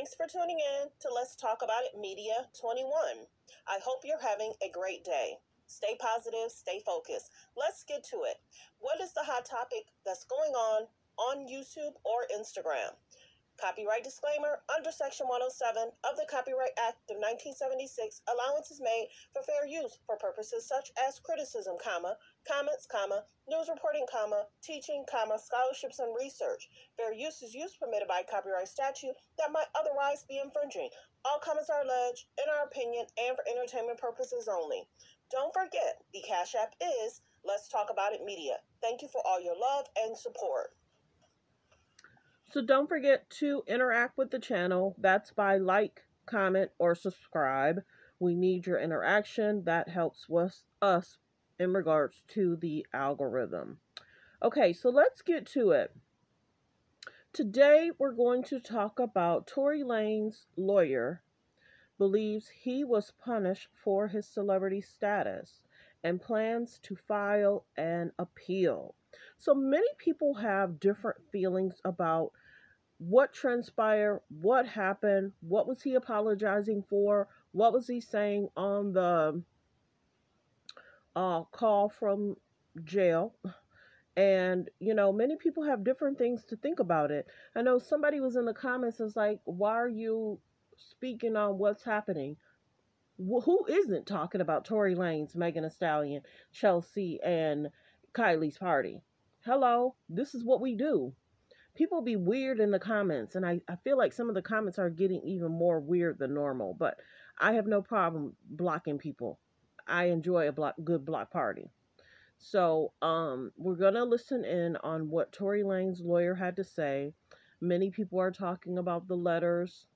Thanks for tuning in to Let's Talk About It Media 21. I hope you're having a great day. Stay positive, stay focused. Let's get to it. What is the hot topic that's going on YouTube or Instagram? Copyright disclaimer. Under Section 107 of the Copyright Act of 1976, allowance is made for fair use for purposes such as criticism, comments, news reporting, teaching, scholarships and research. Fair use is use permitted by copyright statute that might otherwise be infringing. All comments are alleged, in our opinion, and for entertainment purposes only. Don't forget, the Cash App is Let's Talk About It Media. Thank you for all your love and support. So don't forget to interact with the channel. That's by like, comment, or subscribe. We need your interaction. That helps with us in regards to the algorithm. Okay, so let's get to it. Today we're going to talk about Tory Lanez's lawyer believes he was punished for his celebrity status and plans to file an appeal. So many people have different feelings about what transpired, what happened, what was he apologizing for, what was he saying on the call from jail. And, many people have different things to think about it. I know somebody was in the comments and was like, why are you speaking on what's happening? Who isn't talking about Tory Lanez, Megan Thee Stallion, Chelsea, and Kylie's party? Hello, this is what we do. People be weird in the comments, and I feel like some of the comments are getting even more weird than normal, but I have no problem blocking people. I enjoy a good block party. So we're going to listen in on what Tory Lanez's lawyer had to say. Many people are talking about the letters.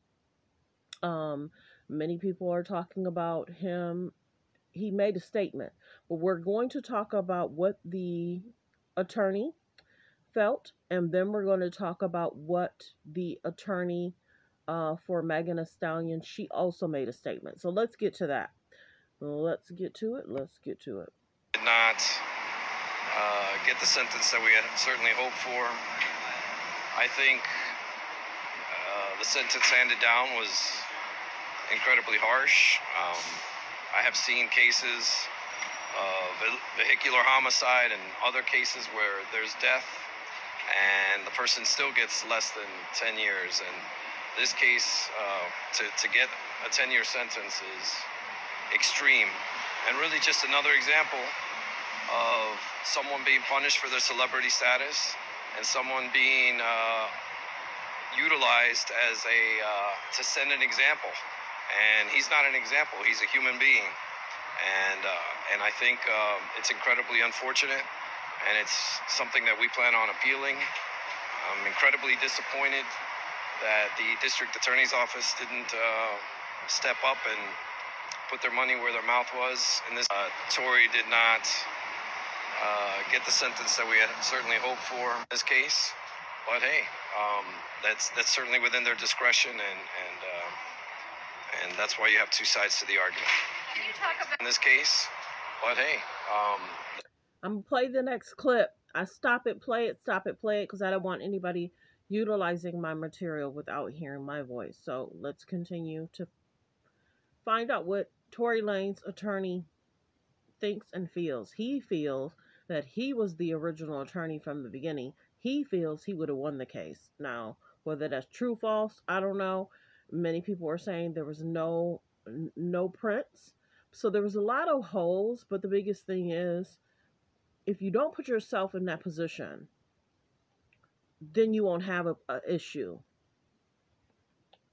Many people are talking about him. He made a statement, but we're going to talk about what the attorney felt, and then we're going to talk about what the attorney for Megan Thee Stallion, she also made a statement. So let's get to that. Let's get to it. Did not get the sentence that we had certainly hoped for. I think the sentence handed down was incredibly harsh. I have seen cases of vehicular homicide and other cases where there's death and the person still gets less than 10 years. And this case, to get a 10-year sentence is extreme, and really just another example of someone being punished for their celebrity status and someone being utilized as to send an example. And he's not an example, he's a human being. And I think it's incredibly unfortunate, and it's something that we plan on appealing. I'm incredibly disappointed that the district attorney's office didn't step up and put their money where their mouth was. In this, Tory did not get the sentence that we had certainly hoped for in this case. But hey, that's certainly within their discretion, and that's why you have two sides to the argument. Can you talk about in this case? But hey, I'm gonna play the next clip. I stop it, play it, because I don't want anybody utilizing my material without hearing my voice. So let's continue to find out what Tory Lanez's attorney thinks and feels. He feels that he was the original attorney from the beginning. He feels he would have won the case. Now, whether that's true or false, I don't know. Many people are saying there was no prints. So there was a lot of holes, but the biggest thing is, if you don't put yourself in that position, then you won't have a issue.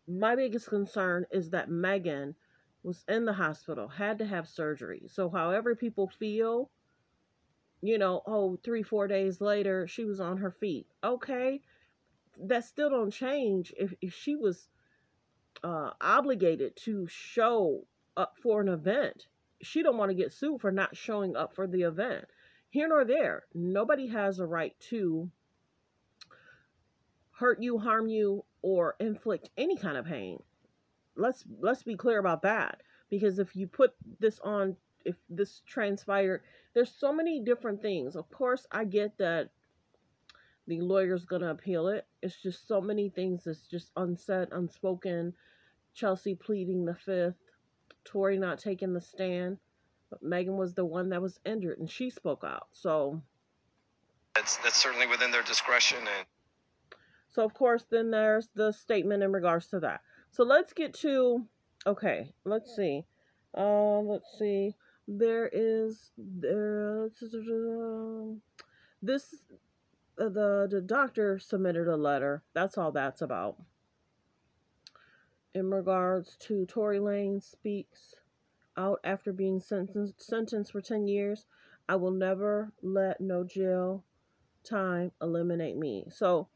My biggest concern is that Megan was in the hospital, had to have surgery. So however people feel, 3-4 days later, she was on her feet. Okay, that still don't change if she was obligated to show up for an event. She don't want to get sued for not showing up for the event. Here nor there, nobody has a right to hurt you, harm you, or inflict any kind of pain. Let's be clear about that, because if you put this on, if this transpired, there's so many different things. Of course, I get that The lawyer's going to appeal it. It's just so many things that's just unsaid, unspoken. Chelsea pleading the fifth. Tory not taking the stand. But Megan was the one that was injured, and she spoke out. So that's certainly within their discretion. And so, of course, then there's the statement in regards to that. So let's get to, okay, let's see. There is, this, the doctor submitted a letter. That's all that's about. In regards to Tory Lanez speaks out after being sentenced for 10 years. I will never let no jail time eliminate me. So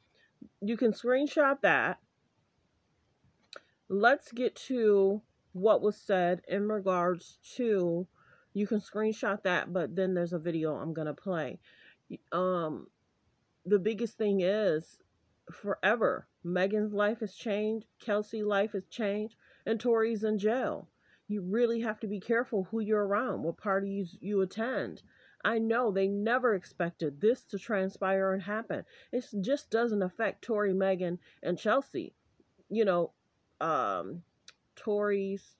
you can screenshot that. Let's get to what was said in regards to, you can screenshot that, but then there's a video I'm going to play. The biggest thing is, forever, Megan's life has changed, Kelsey's life has changed, and Tory's in jail. You really have to be careful who you're around, what parties you attend. I know they never expected this to transpire and happen. It just doesn't affect Tory, Megan, and Chelsea. You know, Tory's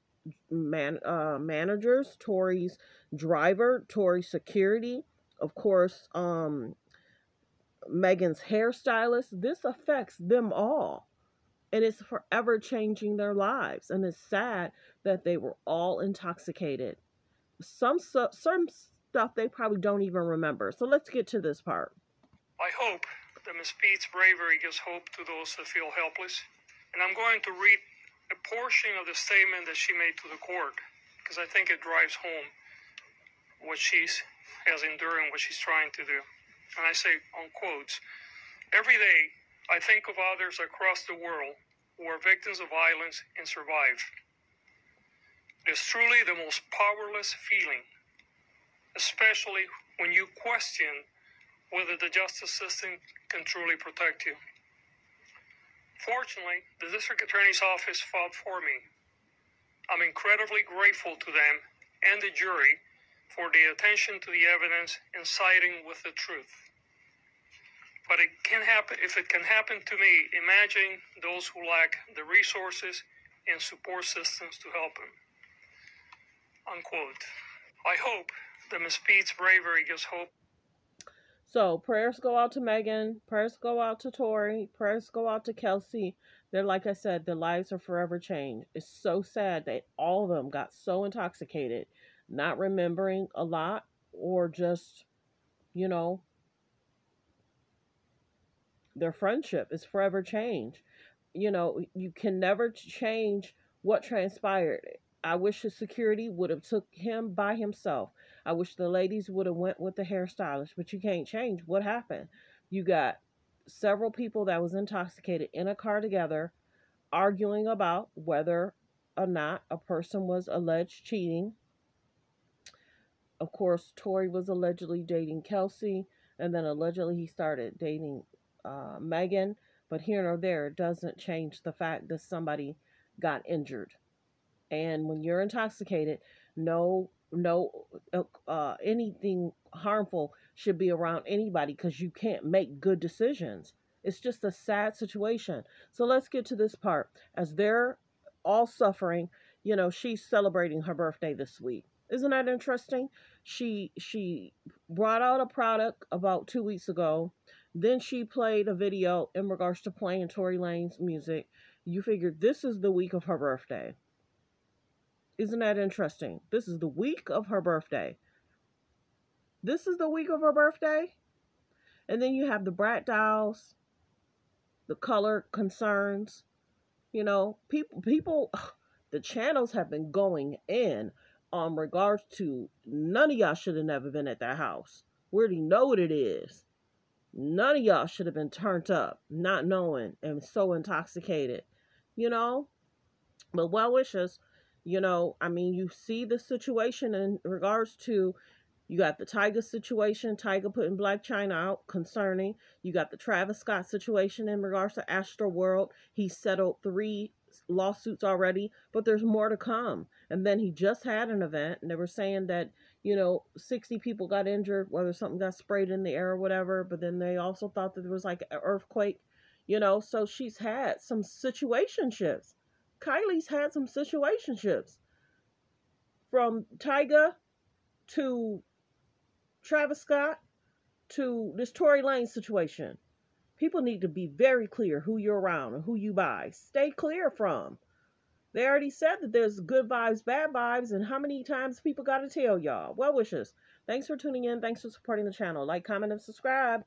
managers, Tory's driver, Tory's security, of course, Megan's hairstylist. This affects them all. And it's forever changing their lives. And it's sad that they were all intoxicated. Some stuff they probably don't even remember. So let's get to this part. I hope that Ms. Pete's bravery gives hope to those that feel helpless. And I'm going to read a portion of the statement that she made to the court, because I think it drives home what she has endured and what she's trying to do. And I say, on quotes, "Every day, I think of others across the world who are victims of violence and survive. It is truly the most powerless feeling, especially when you question whether the justice system can truly protect you. Fortunately, the district attorney's office fought for me. I'm incredibly grateful to them and the jury for the attention to the evidence and siding with the truth. But it can happen. If it can happen to me, imagine those who lack the resources and support systems to help them." Unquote. I hope that Ms. Pete's bravery gives hope. So prayers go out to Megan, prayers go out to Tory, prayers go out to Kelsey. They're, like I said, their lives are forever changed. It's so sad that all of them got so intoxicated, not remembering a lot, or just, you know, their friendship is forever changed. You know, you can never change what transpired. I wish the security would have took him by himself. I wish the ladies would have went with the hairstylist, but you can't change what happened. You got several people that was intoxicated in a car together, arguing about whether or not a person was alleged cheating. Of course, Tory was allegedly dating Kelsey, and then allegedly he started dating Megan. But here nor there, it doesn't change the fact that somebody got injured. And when you're intoxicated, no anything harmful should be around anybody, because you can't make good decisions. It's just a sad situation. So let's get to this part. As they're all suffering, you know, she's celebrating her birthday this week. Isn't that interesting? She brought out a product about 2 weeks ago. Then she played a video in regards to playing Tory Lanez music. You figured this is the week of her birthday. Isn't that interesting? This is the week of her birthday. This is the week of her birthday. And then you have the brat dolls, the color concerns. You know, people, the channels have been going in on regards to, none of y'all should have never been at that house. We already know what it is. None of y'all should have been turned up, not knowing, and so intoxicated, you know. But well wishes. You know, I mean, you see the situation in regards to, you got the Tyga situation, Tyga putting Black China out, concerning. You got the Travis Scott situation in regards to Astroworld. He settled 3 lawsuits already, but there's more to come. And then he just had an event, and they were saying that, 60 people got injured, whether something got sprayed in the air or whatever, but then they also thought that there was like an earthquake, so she's had some situationships. Kylie's had some situationships. From Tyga to Travis Scott to this Tory Lanez situation. People need to be very clear who you're around and who you buy. Stay clear from. They already said that there's good vibes, bad vibes, and how many times people got to tell y'all. Well wishes. Thanks for tuning in. Thanks for supporting the channel. Like, comment, and subscribe.